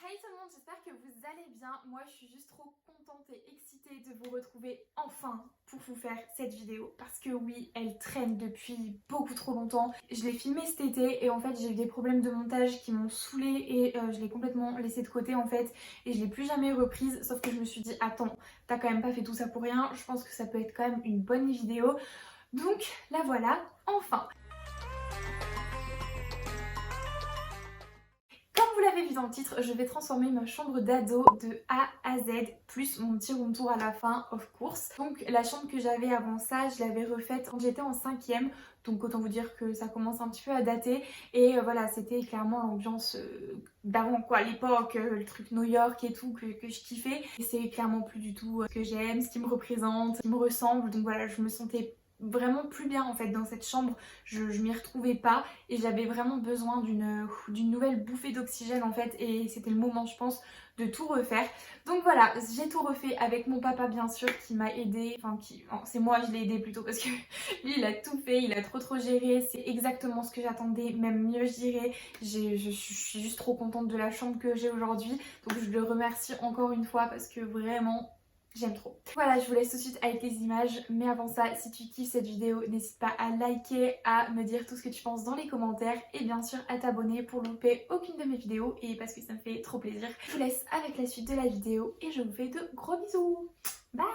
Hey tout le monde, j'espère que vous allez bien. Moi je suis juste trop contente et excitée de vous retrouver enfin pour vous faire cette vidéo. Parce que oui, elle traîne depuis beaucoup trop longtemps. Je l'ai filmée cet été et en fait j'ai eu des problèmes de montage qui m'ont saoulée et je l'ai complètement laissée de côté en fait. Et je l'ai plus jamais reprise, sauf que je me suis dit attends, t'as quand même pas fait tout ça pour rien. Je pense que ça peut être quand même une bonne vidéo. Donc la voilà, enfin. Comme vous l'avez vu dans le titre, je vais transformer ma chambre d'ado de A à Z, plus mon petit room tour à la fin, of course. Donc la chambre que j'avais avant ça, je l'avais refaite quand j'étais en 5e, donc autant vous dire que ça commence un petit peu à dater. Et voilà, c'était clairement l'ambiance d'avant quoi, l'époque, le truc New York et tout que je kiffais. Et c'est clairement plus du tout ce que j'aime, ce qui me représente, ce qui me ressemble. Donc voilà, je me sentais vraiment plus bien en fait dans cette chambre, je m'y retrouvais pas et j'avais vraiment besoin d'une nouvelle bouffée d'oxygène en fait et c'était le moment je pense de tout refaire. Donc voilà, j'ai tout refait avec mon papa bien sûr qui m'a aidé, enfin c'est moi je l'ai aidé plutôt parce que lui il a tout fait, il a trop géré, c'est exactement ce que j'attendais, même mieux je dirais. Je suis juste trop contente de la chambre que j'ai aujourd'hui, donc je le remercie encore une fois parce que vraiment j'aime trop. Voilà, je vous laisse tout de suite avec les images. Mais avant ça, si tu kiffes cette vidéo, n'hésite pas à liker, à me dire tout ce que tu penses dans les commentaires et bien sûr à t'abonner pour louper aucune de mes vidéos et parce que ça me fait trop plaisir. Je vous laisse avec la suite de la vidéo et je vous fais de gros bisous. Bye!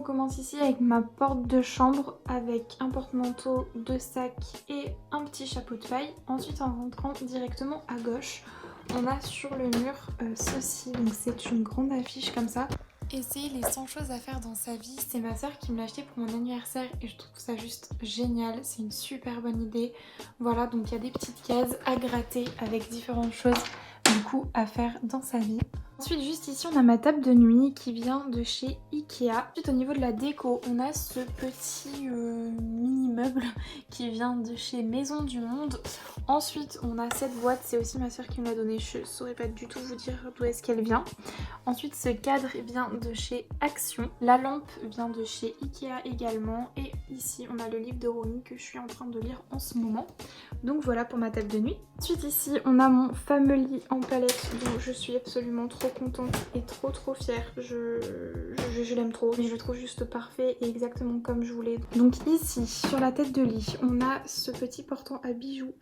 commence ici avec ma porte de chambre avec un porte-manteau, 2 sacs et un petit chapeau de paille. Ensuite en rentrant directement à gauche, on a sur le mur ceci, donc c'est une grande affiche comme ça. Et c'est les 100 choses à faire dans sa vie. C'est ma soeur qui me l'a acheté pour mon anniversaire et je trouve ça juste génial. C'est une super bonne idée. Voilà, donc il y a des petites cases à gratter avec différentes choses du coup à faire dans sa vie. Ensuite juste ici on a ma table de nuit qui vient de chez Ikea. Ensuite au niveau de la déco on a ce petit mini meuble qui vient de chez Maison du Monde. Ensuite on a cette boîte, c'est aussi ma soeur qui me l'a donnée, je saurais pas du tout vous dire d'où est-ce qu'elle vient. Ensuite ce cadre vient de chez Action. La lampe vient de chez Ikea également. Et ici on a le livre de Romy que je suis en train de lire en ce moment. Donc voilà pour ma table de nuit. Ensuite ici on a mon fameux lit en palette dont je suis absolument trop contente et trop fière. Je l'aime trop, mais je le trouve juste parfait et exactement comme je voulais. Donc ici sur la tête de lit on a ce petit portant à bijoux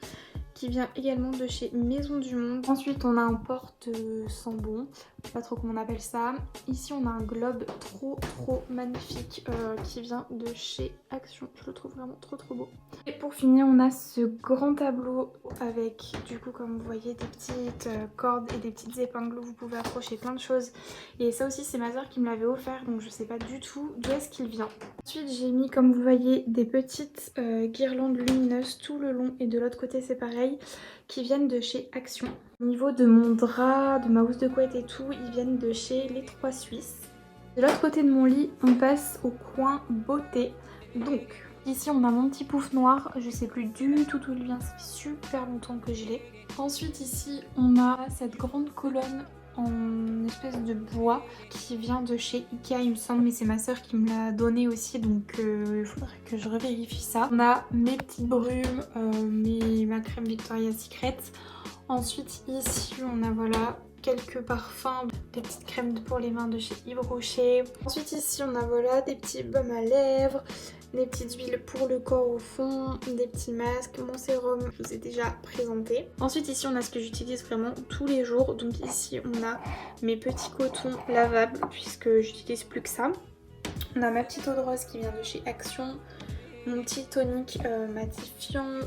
qui vient également de chez Maison du Monde. Ensuite on a un porte-sambon, je sais pas trop comment on appelle ça. Ici on a un globe trop magnifique qui vient de chez Action, je le trouve vraiment trop beau. Et pour finir on a ce grand tableau avec du coup comme vous voyez des petites cordes et des petites épingles où vous pouvez accrocher plein de choses. Et ça aussi c'est ma soeur qui me l'avait offert, donc je sais pas du tout d'où est-ce qu'il vient. Ensuite j'ai mis comme vous voyez des petites guirlandes lumineuses tout le long et de l'autre côté c'est pareil, qui viennent de chez Action. Au niveau de mon drap, de ma housse de couette et tout, ils viennent de chez Les Trois Suisses. De l'autre côté de mon lit, on passe au coin beauté. Donc ici on a mon petit pouf noir, je sais plus du tout d'où il vient, ça fait super longtemps que je l'ai. Ensuite ici on a cette grande colonne en espèce de bois qui vient de chez Ikea il me semble, mais c'est ma soeur qui me l'a donné aussi, donc il faudrait que je revérifie ça. On a mes petites brumes, ma crème Victoria's Secret. Ensuite ici on a voilà quelques parfums, des petites crèmes pour les mains de chez Yves Rocher. Ensuite ici on a voilà des petits baumes à lèvres, des petites huiles pour le corps au fond, des petits masques, mon sérum je vous ai déjà présenté. Ensuite ici on a ce que j'utilise vraiment tous les jours, donc ici on a mes petits cotons lavables puisque j'utilise plus que ça. On a ma petite eau de rose qui vient de chez Action, mon petit tonique matifiant,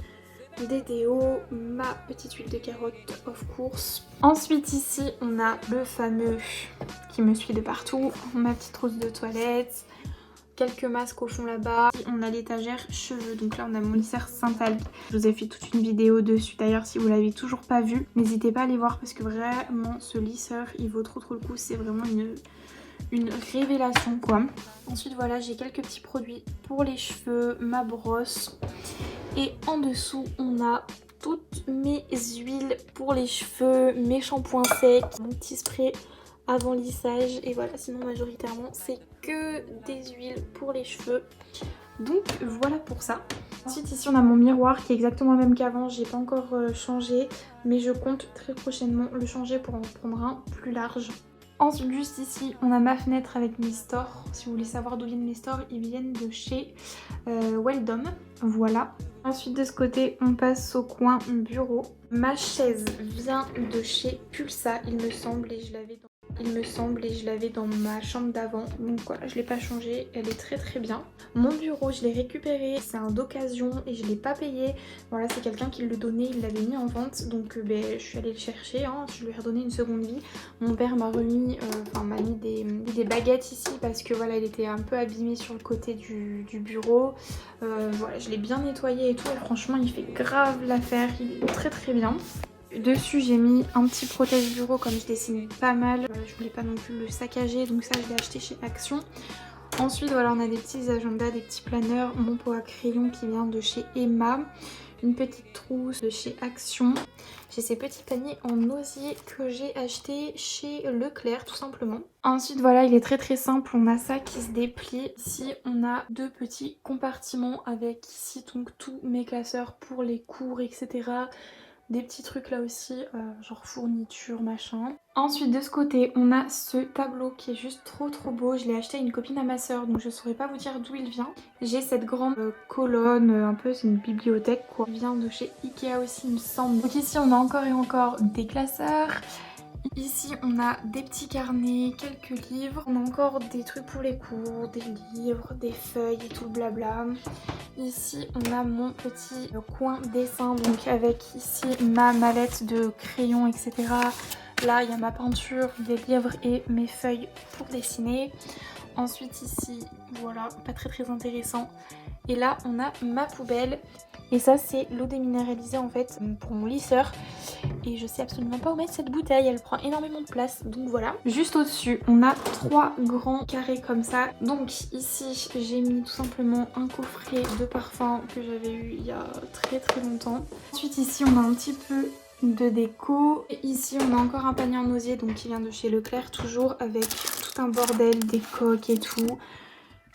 des déos, ma petite huile de carotte of course. Ensuite ici on a le fameux qui me suit de partout, ma petite trousse de toilette, quelques masques au fond là-bas. On a l'étagère cheveux, donc là on a mon lisseur Saint-Algue. Je vous ai fait toute une vidéo dessus d'ailleurs si vous l'avez toujours pas vu. N'hésitez pas à aller voir parce que vraiment ce lisseur il vaut trop le coup, c'est vraiment une révélation quoi. Ensuite voilà j'ai quelques petits produits pour les cheveux, ma brosse. Et en dessous on a toutes mes huiles pour les cheveux, mes shampoings secs, mon petit spray avant lissage et voilà, sinon majoritairement c'est que des huiles pour les cheveux. Donc voilà pour ça. Ensuite ici on a mon miroir qui est exactement le même qu'avant, j'ai pas encore changé mais je compte très prochainement le changer pour en prendre un plus large. Ensuite juste ici on a ma fenêtre avec mes stores. Si vous voulez savoir d'où viennent mes stores, ils viennent de chez Weldom, voilà. Ensuite de ce côté on passe au coin bureau. Ma chaise vient de chez Pulsa il me semble et je l'avais dans ma chambre d'avant, donc voilà je l'ai pas changé, elle est très bien. Mon bureau je l'ai récupéré, c'est un d'occasion et je l'ai pas payé, voilà c'est quelqu'un qui le donnait, il l'avait mis en vente donc je suis allée le chercher, hein. Je lui ai redonné une seconde vie. Mon père m'a remis, m'a mis des baguettes ici parce que voilà il était un peu abîmé sur le côté du bureau. Voilà je l'ai bien nettoyé et tout et franchement il fait grave l'affaire, il est très bien. Dessus j'ai mis un petit protège bureau comme je dessine pas mal, je voulais pas non plus le saccager donc ça je l'ai acheté chez Action. Ensuite voilà on a des petits agendas, des petits planeurs, mon pot à crayon qui vient de chez Emma, une petite trousse de chez Action. J'ai ces petits paniers en osier que j'ai acheté chez Leclerc tout simplement. Ensuite voilà il est très simple, on a ça qui se déplie. Ici on a deux petits compartiments avec ici donc tous mes classeurs pour les cours etc. Des petits trucs là aussi, genre fourniture, machin. Ensuite de ce côté, on a ce tableau qui est juste trop beau. Je l'ai acheté à une copine à ma soeur, donc je saurais pas vous dire d'où il vient. J'ai cette grande colonne, un peu c'est une bibliothèque quoi. Il vient de chez Ikea aussi il me semble. Donc ici on a encore et encore des classeurs. Ici on a des petits carnets, quelques livres. On a encore des trucs pour les cours, des livres, des feuilles et tout le blabla. Ici on a mon petit coin dessin, donc avec ici ma mallette de crayons, etc. Là il y a ma peinture, des livres et mes feuilles pour dessiner. Ensuite ici, voilà, pas très intéressant. Et là on a ma poubelle. Et ça c'est l'eau déminéralisée en fait pour mon lisseur. Et je sais absolument pas où mettre cette bouteille, elle prend énormément de place, donc voilà. Juste au-dessus, on a 3 grands carrés comme ça. Donc ici, j'ai mis tout simplement un coffret de parfum que j'avais eu il y a très longtemps. Ensuite ici, on a un petit peu de déco. Et ici, on a encore un panier en osier, donc qui vient de chez Leclerc, toujours avec tout un bordel, des coques et tout.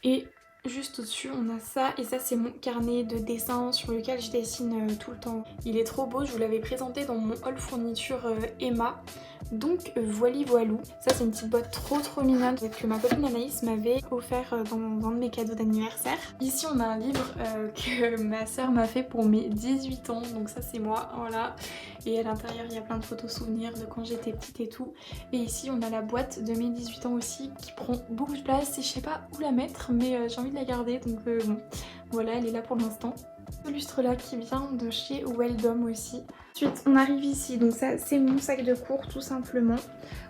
Et juste au-dessus on a ça, et ça c'est mon carnet de dessin sur lequel je dessine tout le temps. Il est trop beau, je vous l'avais présenté dans mon haul fourniture Emma. Donc voilou. Ça c'est une petite boîte trop mignonne que ma copine Anaïs m'avait offert dans un de mes cadeaux d'anniversaire. Ici on a un livre que ma soeur m'a fait pour mes 18 ans, donc ça c'est moi, voilà. Et à l'intérieur il y a plein de photos souvenirs de quand j'étais petite et tout. Et ici on a la boîte de mes 18 ans aussi qui prend beaucoup de place et je sais pas où la mettre, mais j'ai envie de la garder, donc bon, voilà, elle est là pour l'instant. Ce lustre là qui vient de chez Weldom aussi. Ensuite on arrive ici, donc ça c'est mon sac de cours tout simplement.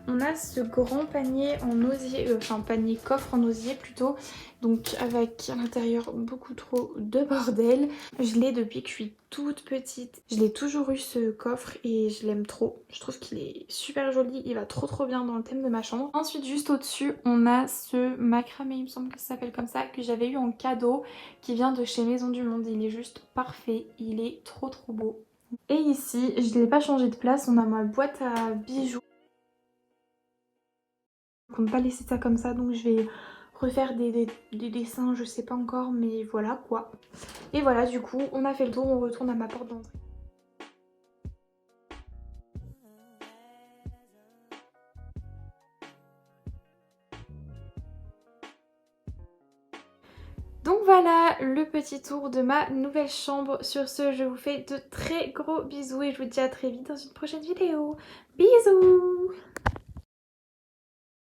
On a ce grand panier en osier, enfin panier coffre en osier plutôt, donc avec à l'intérieur beaucoup trop de bordel. Je l'ai depuis que je suis toute petite, je l'ai toujours eu ce coffre et je l'aime trop. Je trouve qu'il est super joli, il va trop bien dans le thème de ma chambre. Ensuite juste au-dessus on a ce macramé, il me semble que ça s'appelle comme ça, que j'avais eu en cadeau, qui vient de chez Maison du Monde. Il est juste parfait, il est trop beau. Et ici, je ne l'ai pas changé de place, on a ma boîte à bijoux. Je compte pas laisser ça comme ça, donc je vais refaire des dessins, je sais pas encore, mais voilà quoi. Et voilà, du coup, on a fait le tour, on retourne à ma porte d'entrée. Donc voilà le petit tour de ma nouvelle chambre. Sur ce, je vous fais de très gros bisous et je vous dis à très vite dans une prochaine vidéo. Bisous!